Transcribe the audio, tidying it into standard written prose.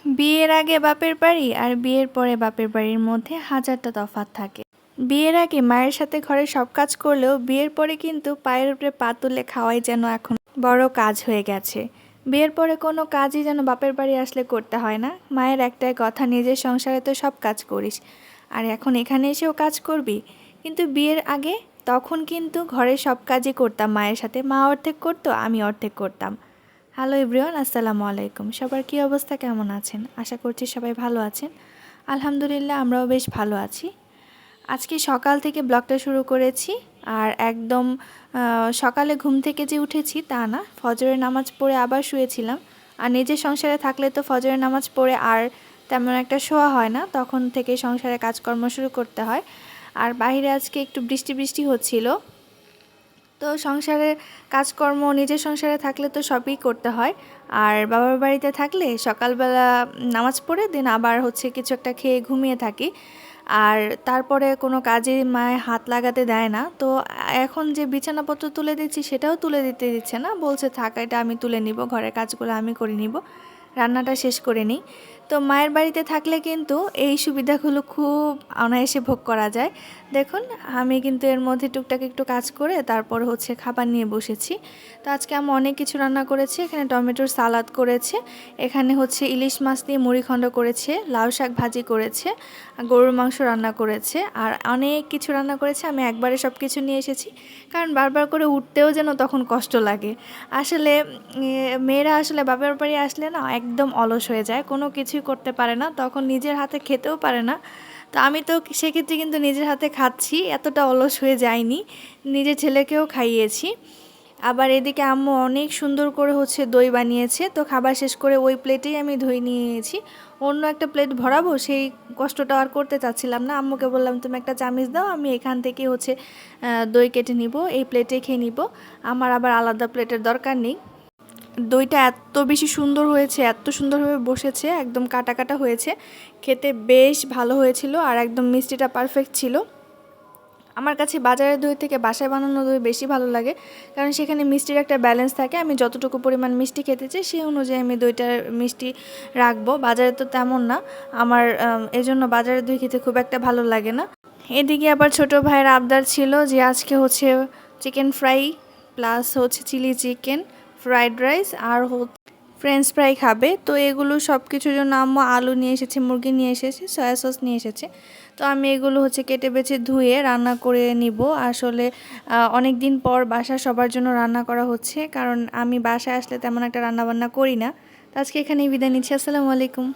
বিয়ের আগে বাপের বাড়ি আর বিয়ের পরে বাপের বাড়ির মধ্যে হাজারটা তফাৎ থাকে। বিয়ের আগে মায়ের সাথে ঘরে সব কাজ করলেও বিয়ের পরে কিন্তু পায়ের উপরে পা তুলে খাওয়াই যেন এখন বড় কাজ হয়ে গেছে। বিয়ের পরে কোনো কাজই যেন বাপের বাড়ি আসলে করতে হয় না। মায়ের একটাই কথা, নিজের সংসারে তো সব কাজ করিস, আর এখন এখানে এসেও কাজ করবি। কিন্তু বিয়ের আগে তখন কিন্তু ঘরের সব কাজই করতাম মায়ের সাথে। মা অর্ধেক করতো, আমি অর্ধেক করতাম। হ্যালো এভরিওয়ান, আসসালামু আলাইকুম। সবার কী অবস্থা, কেমন আছেন? আশা করছি সবাই ভালো আছেন। আলহামদুলিল্লাহ, আমরাও বেশ ভালো আছি। আজকে সকাল থেকে ব্লগটা শুরু করেছি, আর একদম সকালে ঘুম থেকে যে উঠেছি তা না, ফজরের নামাজ পড়ে আবার শুয়েছিলাম। আর নিজের সংসারে থাকলে তো ফজরের নামাজ পড়ে আর তেমন একটা শোয়া হয় না, তখন থেকে সংসারে কাজকর্ম শুরু করতে হয়। আর বাইরে আজকে একটু বৃষ্টি বৃষ্টি হচ্ছিল, তো সংসারের কাজকর্ম নিজের সংসারে থাকলে তো সবই করতে হয়। আর বাবার বাড়িতে থাকলে সকালবেলা নামাজ পড়ে দিন আবার হচ্ছে কিছু একটা খেয়ে ঘুমিয়ে থাকি। আর তারপরে কোনো কাজে মায়ে হাত লাগাতে দেয় না। তো এখন যে বিছানাপত্র তুলে দিচ্ছি সেটাও তুলে দিতে দিচ্ছে না, বলছে থাক, এটা আমি তুলে নিব, ঘরের কাজগুলো আমি করে নিব, রান্নাটা শেষ করে নিই। তো মায়ের বাড়িতে থাকলে কিন্তু এই সুবিধাগুলো খুব অনায়াসে ভোগ করা যায়। দেখুন, আমি কিন্তু এর মধ্যে টুকটাক একটু কাজ করে তারপর হচ্ছে খাবার নিয়ে বসেছি। তো আজকে আমি অনেক কিছু রান্না করেছি। এখানে টমেটোর সালাদ করেছে, এখানে হচ্ছে ইলিশ মাছ দিয়ে মুড়িঘণ্ট করেছে, লাউ শাক ভাজি করেছে, গরুর মাংস রান্না করেছে, আর অনেক কিছু রান্না করেছে। আমি একবারে সব কিছু নিয়ে এসেছি, কারণ বারবার করে উঠতেও যেন তখন কষ্ট লাগে। আসলে মেয়েরা আসলে বাপের বাড়ি আসলে না একদম অলস হয়ে যায়, কোনো কিছুই করতে পারে না, তখন নিজের হাতে খেতেও পারে না। তো আমি তো সেক্ষেত্রে কিন্তু নিজের হাতে খাচ্ছি, এতটা অলস হয়ে যায়নি, নিজের ছেলেকেও খাইয়েছি। আবার এদিকে আম্মু অনেক সুন্দর করে হচ্ছে দই বানিয়েছে, তো খাবার শেষ করে ওই প্লেটেই আমি দই নিয়ে নিয়েছি। অন্য একটা প্লেট ভরাবো সেই কষ্টটা আর করতে চাচ্ছিলাম না। আম্মুকে বললাম, তুমি একটা চামিচ দাও, আমি এখান থেকে হচ্ছে দই কেটে নিব, এই প্লেটে খেয়ে নিব, আমার আবার আলাদা প্লেটের দরকার নেই। দইটা এত বেশি সুন্দর হয়েছে, এত সুন্দরভাবে বসেছে, একদম কাটা কাটা হয়েছে, খেতে বেশ ভালো হয়েছিল, আর একদম মিষ্টিটা পারফেক্ট ছিল। আমার কাছে বাজারের দই থেকে বাসায় বানানো দই বেশি ভালো লাগে, কারণ সেখানে মিষ্টির একটা ব্যালেন্স থাকে। আমি যতটুকু পরিমাণ মিষ্টি খেতে চাই সেই অনুযায়ী আমি দইটার মিষ্টি রাখবো। বাজারে তো তেমন না আমার, এজন্য বাজারের দই খেতে খুব একটা ভালো লাগে না। এদিকে আবার ছোট ভাইয়ের আবদার ছিল যে আজকে হচ্ছে চিকেন ফ্রাই প্লাস হচ্ছে চিলি চিকেন, ফ্রাইড রাইস আর ফ্রেঞ্চ ফ্রাই খাবে। তো এগুলো সব কিছুর জন্য আম্মু আলু নিয়ে এসেছে, মুরগি নিয়ে এসেছে, সয়া সস নিয়ে এসেছে। তো আমি এগুলো হচ্ছে কেটে বেছে ধুয়ে রান্না করে নিব। আসলে অনেক দিন পর বাসা সবার জন্য রান্না করা হচ্ছে, কারণ আমি বাসায় আসলে তেমন একটা রান্না বান্না করি না। তো আজকে এখানেই বিদায় নিচ্ছি। আসসালামু আলাইকুম।